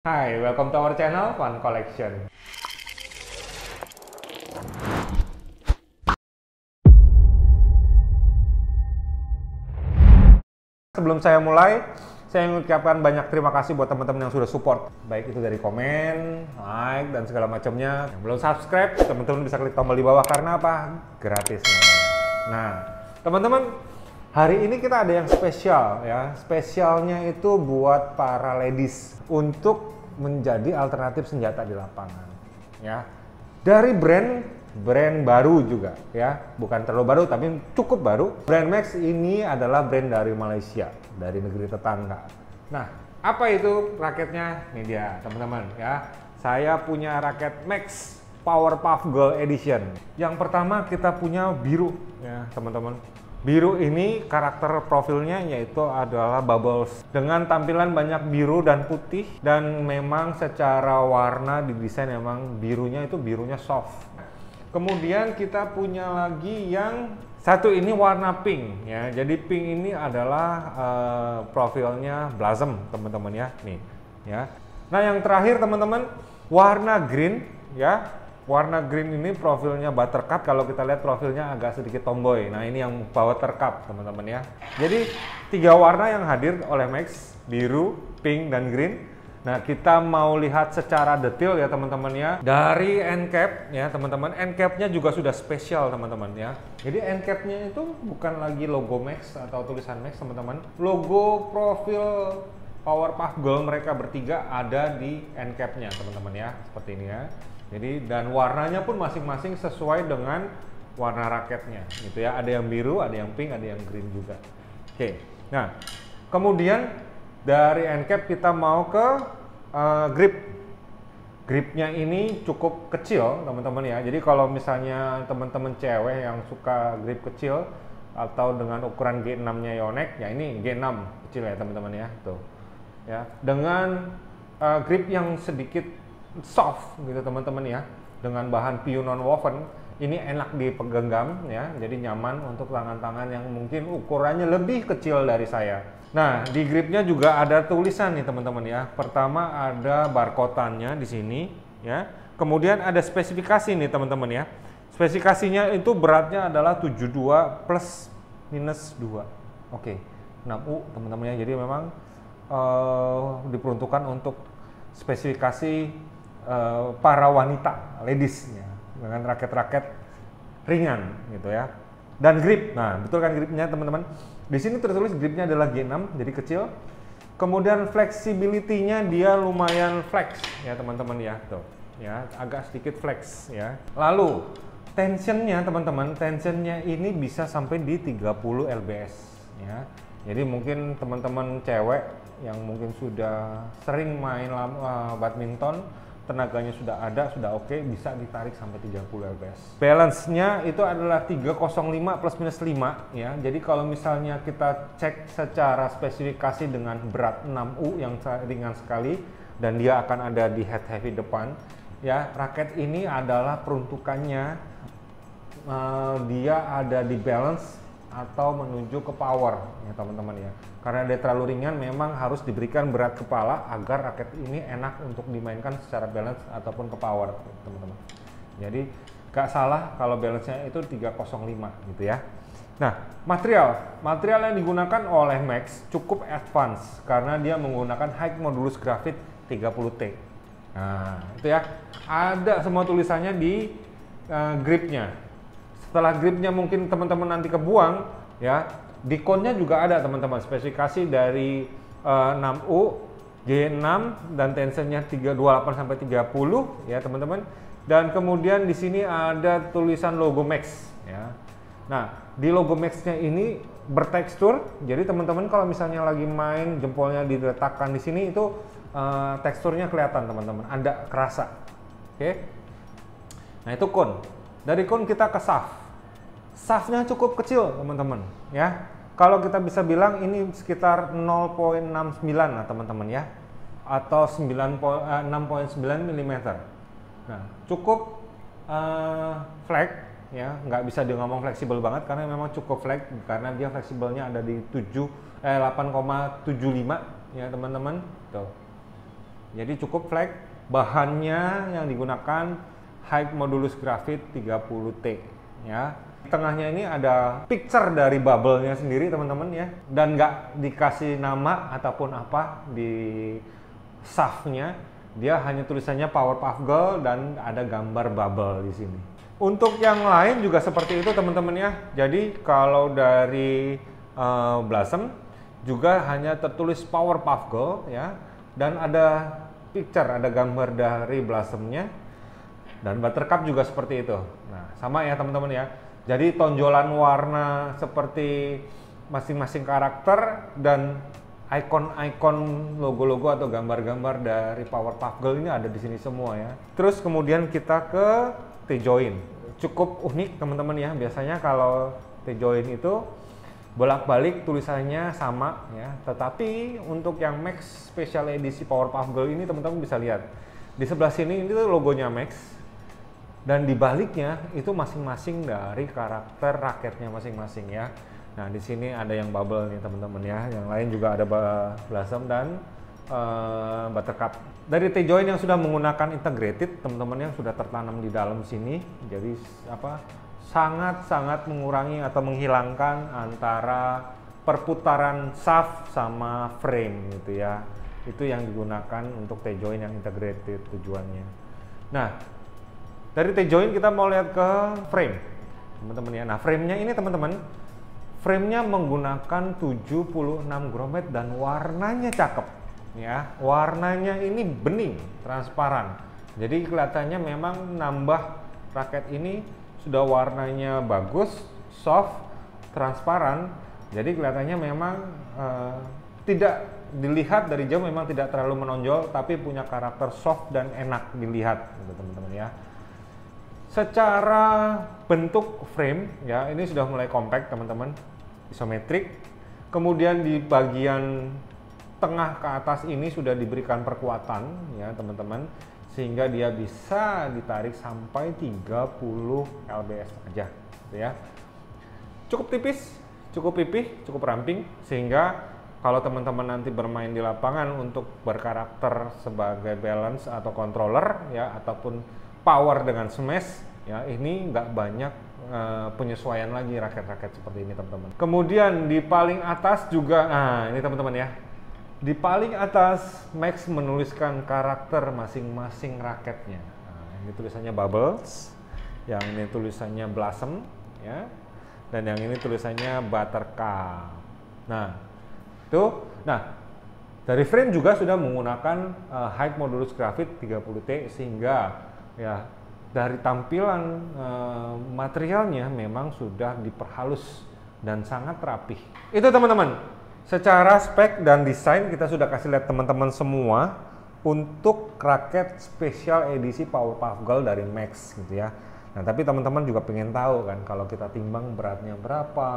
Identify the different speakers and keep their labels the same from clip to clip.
Speaker 1: Hai, welcome to our channel Fun Collection. Sebelum saya mulai, saya ingin mengucapkan banyak terima kasih buat teman-teman yang sudah support. Baik itu dari komen, like, dan segala macamnya. Yang belum subscribe, teman-teman bisa klik tombol di bawah karena apa? Gratis namanya. Nah, teman-teman, hari ini kita ada yang spesial ya. Spesialnya itu buat para ladies untuk menjadi alternatif senjata di lapangan. Ya, dari brand baru juga ya, bukan terlalu baru tapi cukup baru. Brand Max ini adalah brand dari Malaysia, dari negeri tetangga. Nah, apa itu raketnya? Ini dia teman-teman ya. Saya punya raket Max Powerpuff Girl Edition. Yang pertama kita punya biru ya teman-teman. Biru ini karakter profilnya yaitu adalah bubbles dengan tampilan banyak biru dan putih, dan memang secara warna didesain memang birunya itu birunya soft. Kemudian kita punya lagi yang satu ini warna pink ya. Jadi pink ini adalah profilnya Blossom teman-teman ya. Nih ya. Nah, yang terakhir teman-teman warna green ya. Warna green ini profilnya Buttercup. Kalau kita lihat profilnya agak sedikit tomboy. Nah, ini yang Buttercup teman-teman ya. Jadi tiga warna yang hadir oleh Max, biru, pink, dan green. Nah, kita mau lihat secara detail ya teman-teman ya. Dari end cap ya teman-teman. End capnya juga sudah spesial teman-teman ya. Jadi end capnya itu bukan lagi logo Max atau tulisan Max teman-teman. Logo profil Powerpuff Girl mereka bertiga ada di end capnya teman-teman ya. Seperti ini ya. Jadi dan warnanya pun masing-masing sesuai dengan warna raketnya gitu ya. Ada yang biru, ada yang pink, ada yang green juga. Oke. Nah, kemudian dari end cap kita mau ke grip. Gripnya ini cukup kecil teman-teman ya. Jadi kalau misalnya teman-teman cewek yang suka grip kecil atau dengan ukuran G6-nya Yonex, ya ini G6 kecil ya teman-teman ya. Tuh. Ya, dengan grip yang sedikit soft gitu teman-teman ya, dengan bahan PU non woven. Ini enak dipegenggam ya, jadi nyaman untuk tangan-tangan yang mungkin ukurannya lebih kecil dari saya. Nah, di gripnya juga ada tulisan nih teman-teman ya. Pertama ada barcode-nya di sini ya. Kemudian ada spesifikasi nih teman-teman ya. Spesifikasinya itu beratnya adalah 72 plus minus 2. Oke. 6U teman-teman ya. Jadi memang diperuntukkan untuk spesifikasi para wanita, ladies ya, dengan raket-raket ringan gitu ya. Dan grip, nah betul kan gripnya teman-teman. Di sini tertulis gripnya adalah G6, jadi kecil. Kemudian flexibility-nya dia lumayan flex ya teman-teman ya, tuh ya, agak sedikit flex ya. Lalu tensionnya teman-teman, tensionnya ini bisa sampai di 30 lbs ya. Jadi mungkin teman-teman cewek yang mungkin sudah sering main badminton, tenaganya sudah ada, sudah oke, bisa ditarik sampai 30 lbs. Balance-nya itu adalah 305 plus minus 5 ya. Jadi kalau misalnya kita cek secara spesifikasi dengan berat 6U yang ringan sekali dan dia akan ada di head heavy depan ya. Raket ini adalah peruntukannya dia ada di balance atau menuju ke power ya teman-teman ya. Karena dia terlalu ringan, memang harus diberikan berat kepala agar raket ini enak untuk dimainkan secara balance ataupun ke power teman-teman. Jadi gak salah kalau balance-nya itu 305 gitu ya. Nah, material yang digunakan oleh Max cukup advance karena dia menggunakan high modulus grafit 30T. Nah, itu ya. Ada semua tulisannya di gripnya. Setelah gripnya mungkin teman-teman nanti kebuang ya, di cone-nya juga ada teman-teman spesifikasi dari 6U, G6 dan tensionnya 328 sampai 30 ya teman-teman. Dan kemudian di sini ada tulisan logo Max ya. Nah, di logo Max-nya ini bertekstur. Jadi teman-teman kalau misalnya lagi main jempolnya diletakkan di sini itu teksturnya kelihatan teman-teman, ada kerasa. Oke. Nah, itu cone. Dari cone kita ke shaft. Shaftnya cukup kecil teman-teman ya. Kalau kita bisa bilang ini sekitar 0,69 lah teman-teman ya, atau 6,9 mm. Nah, cukup flat ya, nggak bisa di ngomong fleksibel banget karena memang cukup flat karena dia fleksibelnya ada di 8,75 ya teman-teman. Tuh. Jadi cukup flat. Bahannya yang digunakan high modulus graphite 30T ya. Tengahnya ini ada picture dari bubble-nya sendiri teman-teman ya, dan nggak dikasih nama ataupun apa di shaft-nya. Dia hanya tulisannya Powerpuff Girl dan ada gambar bubble di sini. Untuk yang lain juga seperti itu teman-teman ya. Jadi kalau dari Blossom juga hanya tertulis Powerpuff Girl ya, dan ada picture, ada gambar dari Blossom-nya, dan Buttercup juga seperti itu. Nah, sama ya teman-teman ya. Jadi tonjolan warna seperti masing-masing karakter dan ikon-ikon logo-logo atau gambar-gambar dari Powerpuff Girl ini ada di sini semua ya. Terus kemudian kita ke T-join. Cukup unik teman-teman ya. Biasanya kalau T-join itu bolak-balik tulisannya sama ya, tetapi untuk yang Max Special Edisi Powerpuff Girl ini teman-teman bisa lihat di sebelah sini ini tuh logonya Max, dan di baliknya itu masing-masing dari karakter raketnya masing-masing ya. Nah di sini ada yang bubble nih teman-teman ya, yang lain juga ada Blossom dan Buttercup. Dari T-join yang sudah menggunakan integrated teman-teman, yang sudah tertanam di dalam sini, jadi apa, sangat-sangat mengurangi atau menghilangkan antara perputaran shaft sama frame gitu ya. Itu yang digunakan untuk T-join yang integrated tujuannya. Nah, dari T-join kita mau lihat ke frame teman-teman ya. Nah, frame-nya ini teman-teman, frame-nya menggunakan 76 grommet dan warnanya cakep ya. Warnanya ini bening, transparan. Jadi kelihatannya memang nambah raket ini sudah warnanya bagus, soft, transparan. Jadi kelihatannya memang tidak dilihat dari jauh, memang tidak terlalu menonjol, tapi punya karakter soft dan enak dilihat gitu teman-teman ya. Secara bentuk frame ya, ini sudah mulai compact teman-teman, isometrik. Kemudian di bagian tengah ke atas ini sudah diberikan perkuatan ya teman-teman, sehingga dia bisa ditarik sampai 30 lbs aja gitu ya. Cukup tipis, cukup pipih, cukup ramping, sehingga kalau teman-teman nanti bermain di lapangan untuk berkarakter sebagai balance atau controller ya, ataupun power dengan smash ya, ini nggak banyak penyesuaian lagi raket-raket seperti ini teman-teman. Kemudian di paling atas juga, nah ini teman-teman ya, di paling atas Max menuliskan karakter masing-masing raketnya. Nah, ini tulisannya Bubbles, yang ini tulisannya Blossom ya, dan yang ini tulisannya Buttercup. Nah, itu. Nah, dari frame juga sudah menggunakan high modulus graphite 30T, sehingga ya dari tampilan materialnya memang sudah diperhalus dan sangat rapih. Itu teman-teman. Secara spek dan desain kita sudah kasih lihat teman-teman semua untuk raket spesial edisi Powerpuff Girl dari Max gitu ya. Nah, tapi teman-teman juga pengen tahu kan, kalau kita timbang beratnya berapa,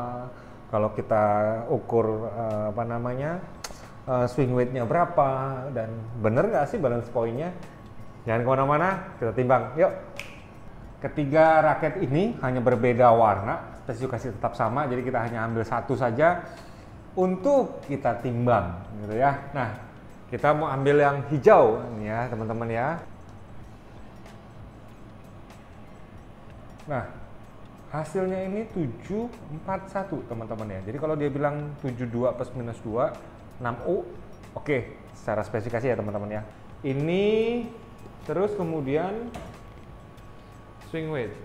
Speaker 1: kalau kita ukur swing weightnya berapa, dan bener nggak sih balance point-nya. Jangan kemana-mana, kita timbang. Yuk. Ketiga raket ini hanya berbeda warna, spesifikasi tetap sama, jadi kita hanya ambil satu saja untuk kita timbang gitu ya. Nah, kita mau ambil yang hijau nih ya teman-teman ya. Nah, hasilnya ini 741 teman-teman ya. Jadi kalau dia bilang 72 plus minus 2 6U, oke, secara spesifikasi ya teman-teman ya. Ini terus kemudian swing weight.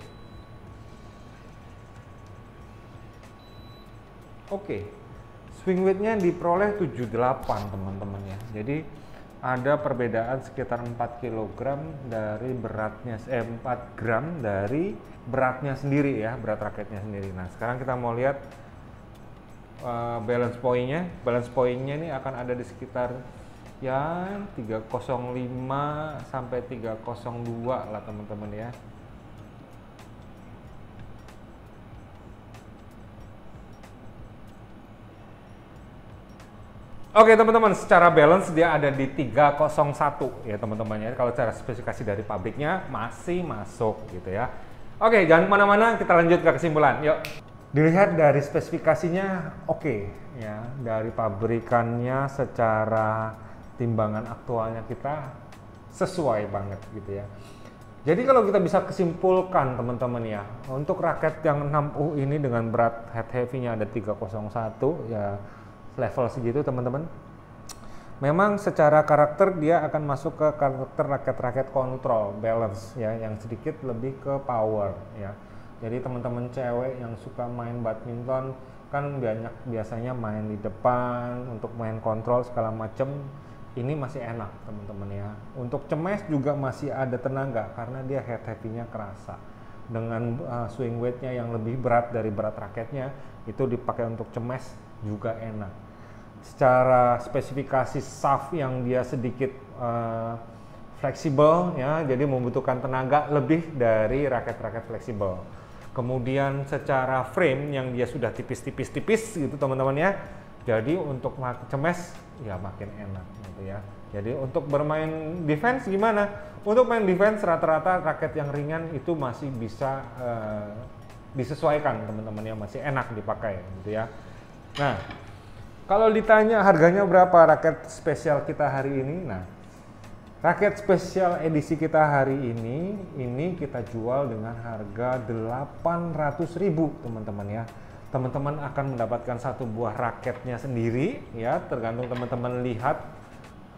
Speaker 1: Oke. Swing weight-nya diperoleh 78 teman-teman ya. Jadi ada perbedaan sekitar 4 kg dari beratnya, 4 gram dari beratnya sendiri ya, berat raketnya sendiri. Nah, sekarang kita mau lihat balance point-nya. Balance point-nya ini akan ada di sekitar ya 305 sampai 302 lah teman-teman ya. Oke teman-teman, secara balance dia ada di 301 ya teman-teman ya. Kalau secara spesifikasi dari pabriknya masih masuk gitu ya. Oke, jangan kemana-mana, kita lanjut ke kesimpulan. Yuk. Dilihat dari spesifikasinya oke ya, dari pabrikannya secara timbangan aktualnya kita sesuai banget gitu ya. Jadi kalau kita bisa kesimpulkan teman-teman ya, untuk raket yang 6U ini dengan berat head heavy-nya ada 301 ya, level segitu teman-teman. Memang secara karakter dia akan masuk ke karakter raket-raket kontrol, balance ya, yang sedikit lebih ke power ya. Jadi teman-teman cewek yang suka main badminton kan biasanya main di depan untuk main kontrol segala macem. Ini masih enak teman-teman ya. Untuk cemes juga masih ada tenaga karena dia head heavy-nya kerasa. Dengan swing weight-nya yang lebih berat dari berat raketnya, itu dipakai untuk cemes juga enak. Secara spesifikasi shaft yang dia sedikit fleksibel ya, jadi membutuhkan tenaga lebih dari raket-raket fleksibel. Kemudian secara frame yang dia sudah tipis-tipis gitu teman-teman ya. Jadi untuk cemes ya makin enak gitu ya. Jadi untuk bermain defense gimana? Untuk main defense rata-rata raket yang ringan itu masih bisa disesuaikan teman-teman ya, masih enak dipakai gitu ya. Nah, kalau ditanya harganya berapa raket spesial kita hari ini? Nah, raket spesial edisi kita hari ini kita jual dengan harga 800.000 teman-teman ya. Teman-teman akan mendapatkan satu buah raketnya sendiri ya, tergantung teman-teman lihat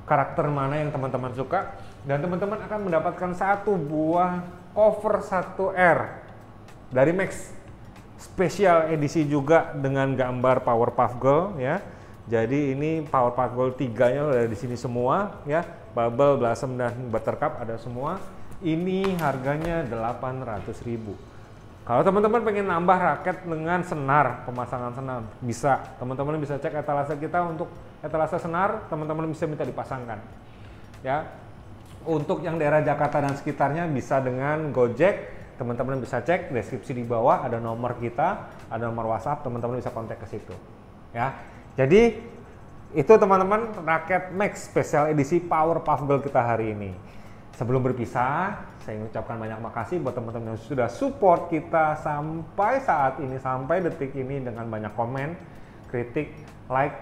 Speaker 1: karakter mana yang teman-teman suka, dan teman-teman akan mendapatkan satu buah cover 1R dari Max spesial edisi juga dengan gambar Powerpuff Girl ya. Jadi ini Powerpuff Girl 3-nya ada di sini semua ya, Bubble, Blossom dan Buttercup ada semua. Ini harganya 800.000. Kalau teman-teman pengen nambah raket dengan senar, pemasangan senar, bisa. Teman-teman bisa cek etalase kita untuk etalase senar, teman-teman bisa minta dipasangkan. Ya. Untuk yang daerah Jakarta dan sekitarnya bisa dengan Gojek, teman-teman bisa cek deskripsi di bawah, ada nomor kita, ada nomor WhatsApp, teman-teman bisa kontak ke situ. Ya. Jadi itu teman-teman raket Max spesial edisi Powerpuff Girl kita hari ini. Sebelum berpisah, saya ucapkan banyak makasih buat teman-teman yang sudah support kita sampai saat ini, sampai detik ini dengan banyak komen, kritik, like,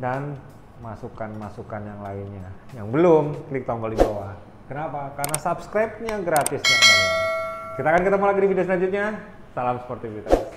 Speaker 1: dan masukan-masukan yang lainnya. Yang belum, klik tombol di bawah. Kenapa? Karena subscribe-nya gratis, nggak bayar. Kita akan ketemu lagi di video selanjutnya. Salam sportivitas.